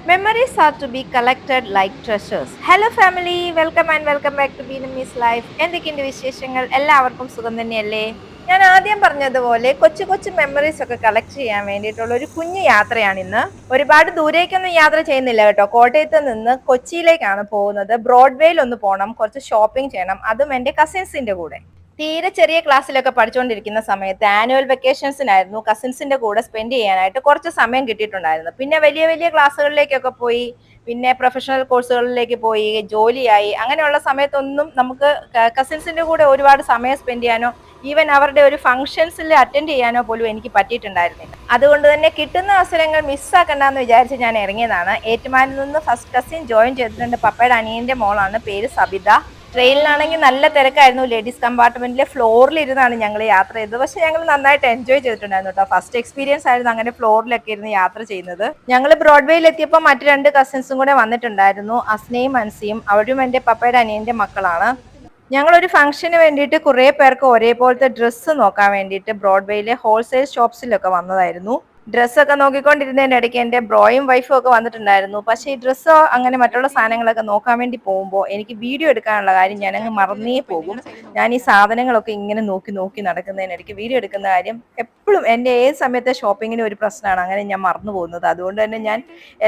Memories are to be collected like treasures. Hello family, welcome and welcome back to Beanamese Life. എന്തൊക്കെയുണ്ട് വിശേഷങ്ങൾ? എല്ലാവർക്കും സുഖം തന്നെയല്ലേ? ഞാൻ ആദ്യം പറഞ്ഞതുപോലെ കൊച്ചു കൊച്ചു മെമ്മറീസ് ഒക്കെ കളക്ട് ചെയ്യാൻ വേണ്ടിയിട്ടുള്ള ഒരു കുഞ്ഞു യാത്രയാണ് ഇന്ന്. ഒരുപാട് ദൂരേക്കൊന്നും യാത്ര ചെയ്യുന്നില്ല കേട്ടോ. കോട്ടയത്ത് നിന്ന് കൊച്ചിയിലേക്കാണ് പോകുന്നത്. ബ്രോഡ്വേയിൽ ഒന്ന് പോകണം, കുറച്ച് ഷോപ്പിംഗ് ചെയ്യണം, അതും എൻ്റെ കസിൻസിന്റെ കൂടെ. തീരെ ചെറിയ ക്ലാസ്സിലൊക്കെ പഠിച്ചുകൊണ്ടിരിക്കുന്ന സമയത്ത് ആനുവൽ വെക്കേഷൻസിനായിരുന്നു കസിൻസിന്റെ കൂടെ സ്പെൻഡ് ചെയ്യാനായിട്ട് കുറച്ച് സമയം കിട്ടിയിട്ടുണ്ടായിരുന്നു. പിന്നെ വലിയ വലിയ ക്ലാസ്സുകളിലേക്കൊക്കെ പോയി, പിന്നെ പ്രൊഫഷണൽ കോഴ്സുകളിലേക്ക് പോയി, ജോലിയായി, അങ്ങനെയുള്ള സമയത്തൊന്നും നമുക്ക് കസിൻസിന്റെ കൂടെ ഒരുപാട് സമയം സ്പെൻഡ് ചെയ്യാനോ ഈവൻ അവരുടെ ഒരു ഫംഗ്ഷൻസിൽ അറ്റൻഡ് ചെയ്യാനോ പോലും എനിക്ക് പറ്റിയിട്ടുണ്ടായിരുന്നില്ല. അതുകൊണ്ട് തന്നെ കിട്ടുന്ന അവസരങ്ങൾ മിസ്സാക്കണ്ടെന്ന് വിചാരിച്ച് ഞാൻ ഇറങ്ങിയതാണ്. ഏറ്റുമാനിൽ നിന്ന് ഫസ്റ്റ് കസിൻ ജോയിൻ ചെയ്തിട്ടുണ്ട്. പപ്പയുടെ അനിയന്റെ മോളാണ്, പേര് സബിത. ട്രെയിനിലാണെങ്കിൽ നല്ല തിരക്കായിരുന്നു. ലേഡീസ് കമ്പാർട്ട്മെന്റിലെ ഫ്ലോറിൽ ഇരുന്നാണ് ഞങ്ങൾ യാത്ര ചെയ്തത്. പക്ഷെ ഞങ്ങൾ നന്നായിട്ട് എൻജോയ് ചെയ്തിട്ടുണ്ടായിരുന്നു കേട്ടോ. ഫസ്റ്റ് എക്സ്പീരിയൻസ് ആയിരുന്നു അങ്ങനെ ഫ്ലോറിലൊക്കെ ഇരുന്ന് യാത്ര ചെയ്യുന്നത്. ഞങ്ങൾ ബ്രോഡ്വേയിൽ എത്തിയപ്പോൾ മറ്റു രണ്ട് കസിൻസും കൂടെ വന്നിട്ടുണ്ടായിരുന്നു, അസ്നയും അൻസിയും. അവരും എൻ്റെ പപ്പയുടെ അനിയന്റെ മക്കളാണ്. ഞങ്ങളൊരു ഫംഗ്ഷന് വേണ്ടിയിട്ട് കുറേ പേർക്ക് ഒരേപോലത്തെ ഡ്രസ്സ് നോക്കാൻ വേണ്ടിയിട്ട് ബ്രോഡ്വേയിലെ ഹോൾസെയിൽ ഷോപ്സിലൊക്കെ വന്നതായിരുന്നു. ഡ്രസ്സൊക്കെ നോക്കിക്കൊണ്ടിരുന്നതിൻ്റെ ഇടയ്ക്ക് എൻ്റെ ബ്രോയും വൈഫും ഒക്കെ വന്നിട്ടുണ്ടായിരുന്നു. പക്ഷേ ഈ ഡ്രസ്സോ അങ്ങനെ മറ്റുള്ള സാധനങ്ങളൊക്കെ നോക്കാൻ വേണ്ടി പോകുമ്പോൾ എനിക്ക് വീഡിയോ എടുക്കാനുള്ള കാര്യം ഞാനങ്ങ് മറന്നേ പോകും. ഞാൻ ഈ സാധനങ്ങളൊക്കെ ഇങ്ങനെ നോക്കി നോക്കി നടക്കുന്നതിനിടയ്ക്ക് വീഡിയോ എടുക്കുന്ന കാര്യം എപ്പോഴും എൻ്റെ ഏത് സമയത്തെ ഷോപ്പിങ്ങിന് ഒരു പ്രശ്നമാണ്, അങ്ങനെ ഞാൻ മറന്നു പോകുന്നത്. അതുകൊണ്ട് തന്നെ ഞാൻ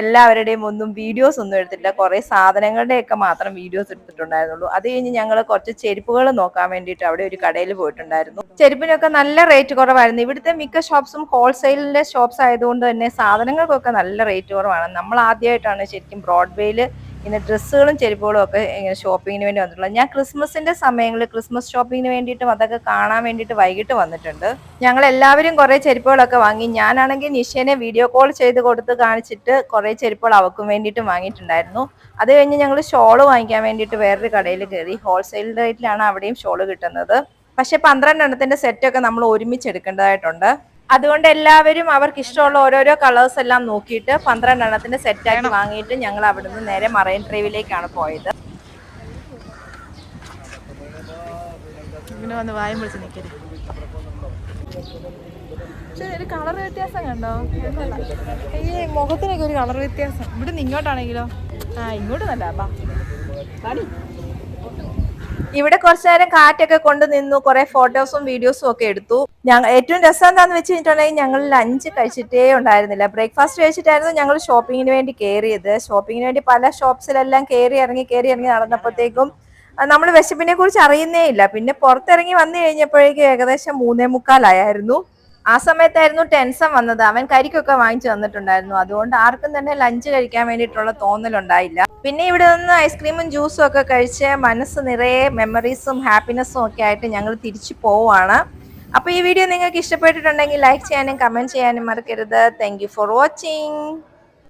എല്ലാവരുടെയും ഒന്നും വീഡിയോസ് ഒന്നും എടുത്തില്ല. കുറേ സാധനങ്ങളുടെയൊക്കെ മാത്രം വീഡിയോസ് എടുത്തിട്ടുണ്ടായിരുന്നുള്ളൂ. അത് കഴിഞ്ഞ് ഞങ്ങൾ കുറച്ച് ചെരുപ്പുകൾ നോക്കാൻ വേണ്ടിയിട്ട് അവിടെ ഒരു കടയിൽ പോയിട്ടുണ്ടായിരുന്നു. ചെരുപ്പിനൊക്കെ നല്ല റേറ്റ് കുറവായിരുന്നു. ഇവിടുത്തെ മിക്ക ഷോപ്സും ഹോൾസെയിലിന്റെ ഷോപ്സ് ആയതുകൊണ്ട് തന്നെ സാധനങ്ങൾക്കൊക്കെ നല്ല റേറ്റ് കുറവാണ്. നമ്മൾ ആദ്യമായിട്ടാണ് ശരിക്കും ബ്രോഡ്വേയിൽ ഇങ്ങനെ ഡ്രസ്സുകളും ചെരുപ്പുകളും ഒക്കെ ഇങ്ങനെ ഷോപ്പിങ്ങിന് വേണ്ടി വന്നിട്ടുള്ളത്. ഞാൻ ക്രിസ്മസിന്റെ സമയങ്ങളിൽ ക്രിസ്മസ് ഷോപ്പിങ്ങിന് വേണ്ടിയിട്ടും അതൊക്കെ കാണാൻ വേണ്ടിയിട്ട് വൈകിട്ട് വന്നിട്ടുണ്ട്. ഞങ്ങൾ എല്ലാവരും കുറേ ചെരുപ്പുകളൊക്കെ വാങ്ങി. ഞാനാണെങ്കിൽ നിഷേനെ വീഡിയോ കോൾ ചെയ്ത് കൊടുത്ത് കാണിച്ചിട്ട് കുറേ ചെരുപ്പുകൾ അവൾക്കും വേണ്ടിയിട്ടും വാങ്ങിയിട്ടുണ്ടായിരുന്നു. അത് കഴിഞ്ഞ് ഞങ്ങൾ ഷോള് വാങ്ങിക്കാൻ വേണ്ടിയിട്ട് വേറൊരു കടയിൽ കയറി. ഹോൾസെയിൽ റേറ്റിലാണ് അവിടെയും ഷോള് കിട്ടുന്നത്. പക്ഷെ 12 എണ്ണത്തിന്റെ സെറ്റൊക്കെ നമ്മൾ ഒരുമിച്ച് എടുക്കേണ്ടതായിട്ടുണ്ട്. അതുകൊണ്ട് എല്ലാവരും അവർക്ക് ഇഷ്ടമുള്ള ഓരോരോ കളേഴ്സ് എല്ലാം നോക്കിയിട്ട് 12 എണ്ണത്തിന്റെ സെറ്റാക്കി വാങ്ങിയിട്ട് ഞങ്ങൾ അവിടുന്ന് നേരെ മറൈൻ ഡ്രൈവിലേക്കാണ് പോയത്. വന്ന് വായം വിളിച്ച് നിൽക്കരുത്. പക്ഷെ ഒരു കളർ വ്യത്യാസം കണ്ടോ? ഈ മുഖത്തിനൊക്കെ ഒരു കളർ വ്യത്യാസം. ഇവിടെ നിന്ന് ഇങ്ങോട്ടാണെങ്കിലോ ഇങ്ങോട്ട് നല്ല ഇവിടെ കുറച്ചു നേരം കാറ്റൊക്കെ കൊണ്ട് നിന്നു. കുറെ ഫോട്ടോസും വീഡിയോസും ഒക്കെ എടുത്തു. ഏറ്റവും രസം എന്താന്ന് വെച്ച് കഴിഞ്ഞിട്ടുണ്ടെങ്കിൽ ഞങ്ങൾ ലഞ്ച് കഴിച്ചിട്ടേ ഉണ്ടായിരുന്നില്ല. ബ്രേക്ക്ഫാസ്റ്റ് കഴിച്ചിട്ടായിരുന്നു ഞങ്ങൾ ഷോപ്പിങ്ങിന് വേണ്ടി കയറിയത്. ഷോപ്പിങ്ങിന് വേണ്ടി പല ഷോപ്സിലെല്ലാം കയറി ഇറങ്ങി നടന്നപ്പോഴത്തേക്കും നമ്മൾ വിശപ്പിനെ കുറിച്ച് അറിയുന്നേ ഇല്ല. പിന്നെ പുറത്തിറങ്ങി വന്നു കഴിഞ്ഞപ്പോഴേക്കും ഏകദേശം 3:45 ആ സമയത്തായിരുന്നു ടെൻഷൻ വന്നത്. അവൻ കരിക്കൊക്കെ വാങ്ങിച്ചു തന്നിട്ടുണ്ടായിരുന്നു. അതുകൊണ്ട് ആർക്കും തന്നെ ലഞ്ച് കഴിക്കാൻ വേണ്ടിയിട്ടുള്ള തോന്നലുണ്ടായില്ല. പിന്നെ ഇവിടെ നിന്ന് ഐസ്ക്രീമും ജ്യൂസും ഒക്കെ കഴിച്ച് മനസ്സ് നിറയെ മെമ്മറീസും ഹാപ്പിനെസ്സും ഒക്കെ ആയിട്ട് ഞങ്ങൾ തിരിച്ചു പോവുകയാണ്. അപ്പോൾ ഈ വീഡിയോ നിങ്ങൾക്ക് ഇഷ്ടപ്പെട്ടിട്ടുണ്ടെങ്കിൽ ലൈക്ക് ചെയ്യാനും കമന്റ് ചെയ്യാനും മറക്കരുത്. Thank you for watching.